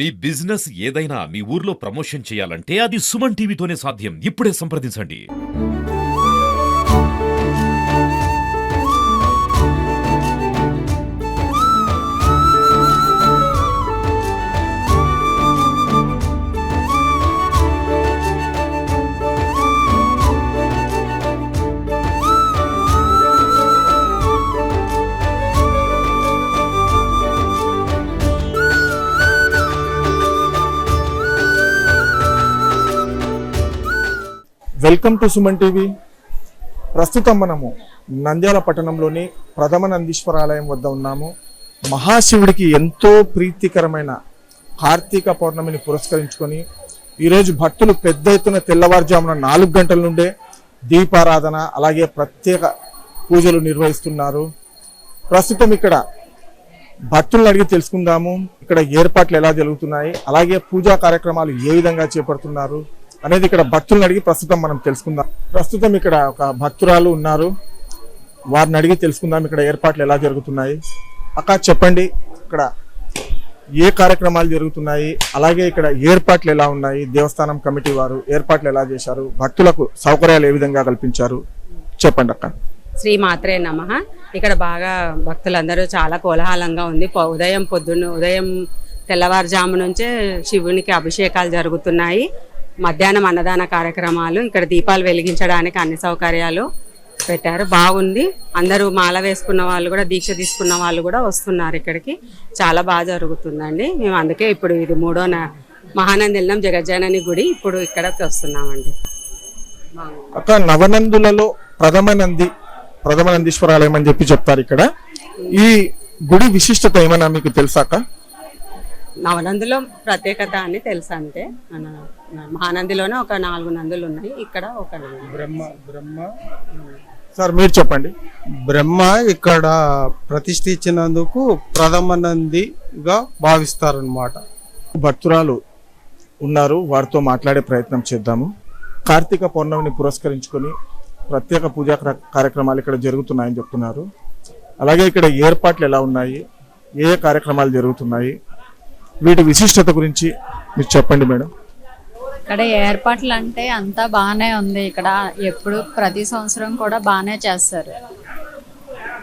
మీ business ఏదైనా మీ ఊర్లో promotion చేయాలంటే అది సుమన్ టీవీతోనే సాధ్యం. ఇప్పుడే సంప్రదించండి. Welcome to Suman TV. ప్రస్తుతం మనము నంద్యాల పట్టణంలోని ప్రథమ నందీశ్వర ఆలయం వద్ద ఉన్నాము. మహాశివుడికి ఎంతో ప్రీతికరమైన కార్తీక పౌర్ణమిని పురస్కరించుకొని ఈరోజు భక్తులు పెద్ద ఎత్తున తెల్లవారుజామున 4 గంటల నుండే దీపారాధన అలాగే ప్రత్యేక పూజలు నిర్వహిస్తున్నారు. ప్రస్తుతం ఇక్కడ భక్తులను అడిగి తెలుసుకుందాము ఇక్కడ ఏర్పాట్లు ఎలా జరుగుతున్నాయి, అలాగే పూజా కార్యక్రమాలు ఏ విధంగా చేపడుతున్నారు అనేది ఇక్కడ భక్తులను అడిగి ప్రస్తుతం మనం తెలుసుకుందాం. ప్రస్తుతం ఇక్కడ ఒక భక్తురాలు ఉన్నారు, వారిని అడిగి తెలుసుకుందాం ఇక్కడ ఏర్పాట్లు ఎలా జరుగుతున్నాయి. అక్క చెప్పండి, ఇక్కడ ఏ కార్యక్రమాలు జరుగుతున్నాయి, అలాగే ఇక్కడ ఏర్పాట్లు ఎలా ఉన్నాయి, దేవస్థానం కమిటీ వారు ఏర్పాట్లు ఎలా చేశారు, భక్తులకు సౌకర్యాలు ఏ విధంగా కల్పించారు చెప్పండి అక్క. శ్రీ మాత్రే నమః. ఇక్కడ బాగా భక్తులందరూ చాలా కోలాహలంగా ఉంది. ఉదయం తెల్లవారుజాము నుంచే శివునికి అభిషేకాలు జరుగుతున్నాయి. మధ్యాహ్నం అన్నదాన కార్యక్రమాలు, ఇక్కడ దీపాలు వెలిగించడానికి అన్ని సౌకర్యాలు పెట్టారు. బాగుంది. అందరూ మాల వేసుకున్న వాళ్ళు కూడా, దీక్ష తీసుకున్న వాళ్ళు కూడా వస్తున్నారు ఇక్కడికి. చాలా బాగా జరుగుతుందండి. మేము అందుకే ఇప్పుడు ఇది 3వ మహానంది వెళ్ళినాం, జగజ్జనని గుడి, ఇప్పుడు ఇక్కడికి వస్తున్నామండి. అక్క నవనందులలో ప్రథమ నందీశ్వర ఆలయం అని చెప్పి చెప్తారు. ఇక్కడ ఈ గుడి విశిష్టత ఏమైనా మీకు తెలుసా అక్క? నవనందిలో ప్రత్యేకత అని తెలుసు. అంటే మన మహానందిలోనే ఒక 4 నందులు ఉన్నాయి, ఇక్కడ ఒక బ్రహ్మ సార్ మీరు చెప్పండి. బ్రహ్మ ఇక్కడ ప్రతిష్ఠించినందుకు ప్రథమ నందిగా భావిస్తారనమాట. భక్తురాలు ఉన్నారు, వారితో మాట్లాడే ప్రయత్నం చేద్దాము. కార్తీక పౌర్ణమిని పురస్కరించుకొని ప్రత్యేక పూజా కార్యక్రమాలు ఇక్కడ జరుగుతున్నాయని చెప్తున్నారు. అలాగే ఇక్కడ ఏర్పాట్లు ఎలా ఉన్నాయి, ఏ కార్యక్రమాలు జరుగుతున్నాయి, వీటి విశిష్టత గురించి మీరు చెప్పండి మేడం. ఇక్కడ ఏర్పాట్లు అంటే అంతా బాగానే ఉంది. ఇక్కడ ఎప్పుడు ప్రతి సంవత్సరం కూడా బాగానే చేస్తారు.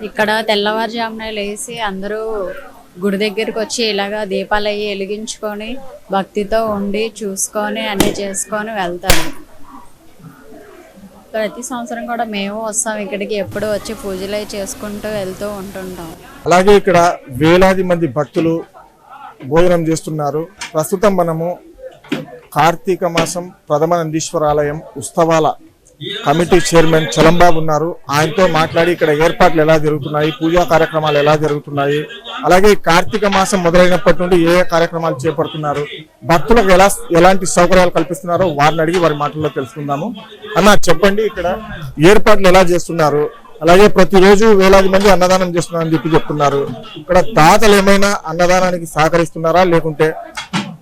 ఇక్కడ తెల్లవారుజామున లేచి అందరూ గుడి దగ్గరికి వచ్చి ఇలాగా దీపాలు అవి వెలిగించుకొని భక్తితో ఉండి చూసుకొని అన్నీ చేసుకొని వెళ్తారు. ప్రతి సంవత్సరం కూడా మేము వస్తాం ఇక్కడికి, ఎప్పుడు వచ్చి పూజలు అవి చేసుకుంటూ వెళ్తూ ఉంటుంటాం. అలాగే ఇక్కడ వేలాది మంది భక్తులు భోజనం చేస్తున్నారు. ప్రస్తుతం మనము కార్తీక మాసం ప్రథమ నందీశ్వర ఆలయం ఉత్సవాల కమిటీ చైర్మన్ చలంబాబు ఉన్నారు. ఆయనతో మాట్లాడి ఇక్కడ ఏర్పాట్లు ఎలా జరుగుతున్నాయి, పూజా కార్యక్రమాలు ఎలా జరుగుతున్నాయి, అలాగే కార్తీక మాసం మొదలైనప్పటి నుండి ఏ కార్యక్రమాలు చేపడుతున్నారు, భక్తులకు ఎలాంటి సౌకర్యాలు కల్పిస్తున్నారో వారిని అడిగి వారి మాటల్లో తెలుసుకుందాము. అన్న చెప్పండి, ఇక్కడ ఏర్పాట్లు ఎలా చేస్తున్నారు, అలాగే ప్రతిరోజు వేలాది మంది అన్నదానం చేస్తున్నారని చెప్పి చెప్తున్నారు. ఇక్కడ దాతలు ఏమైనా అన్నదానానికి సహకరిస్తున్నారా, లేకుంటే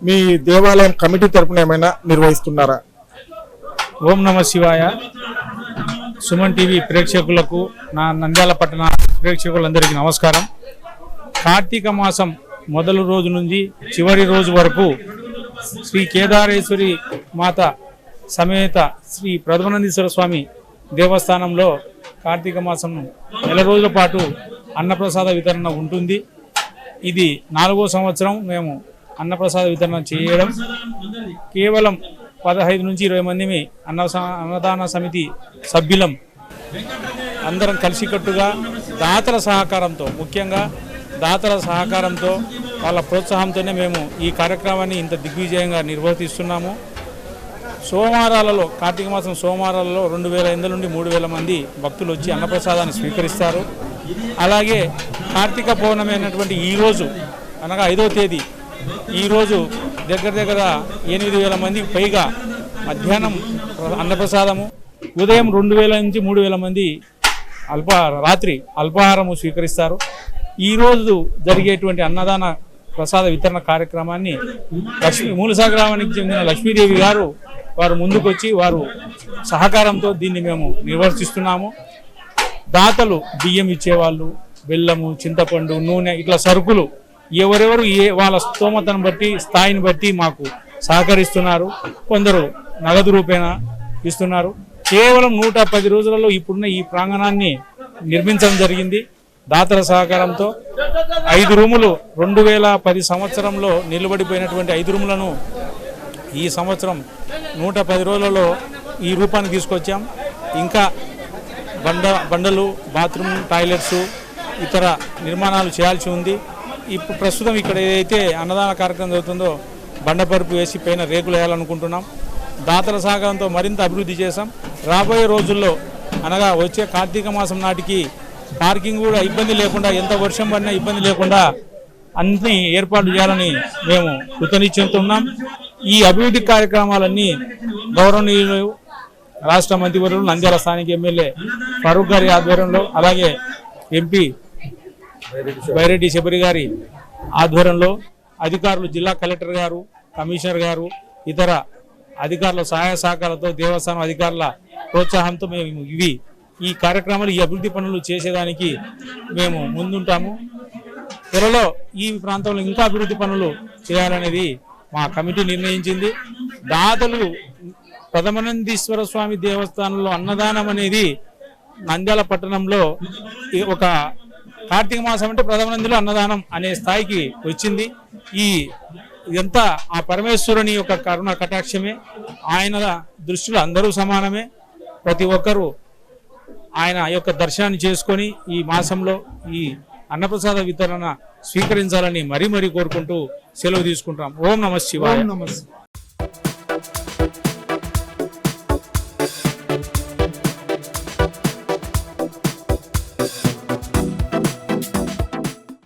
మీ దేవాలయం కమిటీ తరపున ఏమైనా నిర్వహిస్తున్నారా? ఓం నమ శివాయ. సుమన్ టీవీ ప్రేక్షకులకు, నా నంద్యాల పట్టణ ప్రేక్షకులందరికీ నమస్కారం. కార్తీక మాసం మొదటి రోజు నుంచి చివరి రోజు వరకు శ్రీ కేదారేశ్వరి మాత సమేత శ్రీ ప్రథమనందీశ్వర స్వామి దేవస్థానంలో కార్తీక మాసం నెల రోజుల పాటు అన్నప్రసాద వితరణ ఉంటుంది. ఇది 4వ సంవత్సరం మేము అన్నప్రసాద వితరణ చేయడం. కేవలం 15 నుంచి 20 మంది అన్నదాన సమితి సభ్యులం అందరం కలిసికట్టుగా దాతల సహకారంతో, ముఖ్యంగా దాతల సహకారంతో, వాళ్ళ ప్రోత్సాహంతోనే మేము ఈ కార్యక్రమాన్ని ఇంత దిగ్విజయంగా నిర్వర్తిస్తున్నాము. సోమవారాలలో, కార్తీక మాసం సోమవారాలలో 2000 నుండి 3000 మంది భక్తులు వచ్చి అన్నప్రసాదాన్ని స్వీకరిస్తారు. అలాగే కార్తీక పౌర్ణమి అయినటువంటి ఈరోజు అనగా 5వ తేదీ ఈరోజు దగ్గర 8000 మందికి పైగా మధ్యాహ్నం అన్నప్రసాదము, ఉదయం 2000 నుంచి 3000 మంది రాత్రి అల్పాహారము స్వీకరిస్తారు. ఈరోజు జరిగేటువంటి అన్నదాన ప్రసాద వితరణ కార్యక్రమాన్ని మూలసా గ్రామానికి చెందిన లక్ష్మీదేవి గారు వారు ముందుకొచ్చి వారు సహకారంతో దీన్ని మేము నిర్వర్తిస్తున్నాము. దాతలు బియ్యం ఇచ్చేవాళ్ళు, బెల్లము, చింతపండు, నూనె, ఇట్లా సరుకులు ఎవరెవరు వాళ్ళ స్తోమతను బట్టి స్థాయిని బట్టి మాకు సహకరిస్తున్నారు. కొందరు నగదు రూపేణ ఇస్తున్నారు. కేవలం 110 రోజులలో ఇప్పుడున్న ఈ ప్రాంగణాన్ని నిర్మించడం జరిగింది దాతల సహకారంతో. 5 రూములు 2010 సంవత్సరంలో నిలబడిపోయినటువంటి 5 రూములను ఈ సంవత్సరం 110 రోజులలో ఈ రూపాన్ని తీసుకొచ్చాం. ఇంకా బండలు, బాత్రూమ్, టాయిలెట్స్, ఇతర నిర్మాణాలు చేయాల్సి ఉంది. ఇప్పుడు ప్రస్తుతం ఇక్కడ ఏదైతే అన్నదాన కార్యక్రమం జరుగుతుందో బండపరుపు వేసి పైన రేకులు వేయాలనుకుంటున్నాం. దాతల సహకారంతో మరింత అభివృద్ధి చేశాం. రాబోయే రోజుల్లో అనగా వచ్చే కార్తీక మాసం నాటికి పార్కింగ్ కూడా ఇబ్బంది లేకుండా, ఎంత వర్షం పడినా ఇబ్బంది లేకుండా అన్ని ఏర్పాట్లు చేయాలని మేము కృతనిశ్చయంతున్నాం. ఈ అభివృద్ధి కార్యక్రమాలన్నీ గౌరవనీయులు రాష్ట్ర మంత్రివర్యులు నంద్యాల స్థానిక ఎమ్మెల్యే ఫరూక్ గారి ఆధ్వర్యంలో, అలాగే ఎంపీ బైరెడ్డి శబరి గారి ఆధ్వర్యంలో, అధికారులు జిల్లా కలెక్టర్ గారు, కమిషనర్ గారు, ఇతర అధికారుల సహాయ సహకారాలతో, దేవస్థానం అధికారుల ప్రోత్సాహంతో మేము ఈ కార్యక్రమాలు, ఈ అభివృద్ధి పనులు చేసేదానికి మేము ముందుంటాము. త్వరలో ఈ ప్రాంతంలో ఇంకా అభివృద్ధి పనులు చేయాలనేది మా కమిటీ నిర్ణయించింది. దాతలు ప్రథమానందీశ్వర స్వామి దేవస్థానంలో అన్నదానం అనేది నంద్యాల పట్టణంలో ఒక కార్తీక మాసం అంటే ప్రథమానందిలో అన్నదానం అనే స్థాయికి వచ్చింది. ఇదంతా ఆ పరమేశ్వరుని యొక్క కరుణ కటాక్షమే. ఆయన దృష్టిలో అందరూ సమానమే. ప్రతి ఒక్కరూ ఆయన యొక్క దర్శనాన్ని చేసుకొని ఈ మాసంలో ఈ అన్నప్రసాద వితరణ స్వీకరించాలని మరీ కోరుకుంటూ సెలవు తీసుకుంటాం. ఓం నమః శివాయ.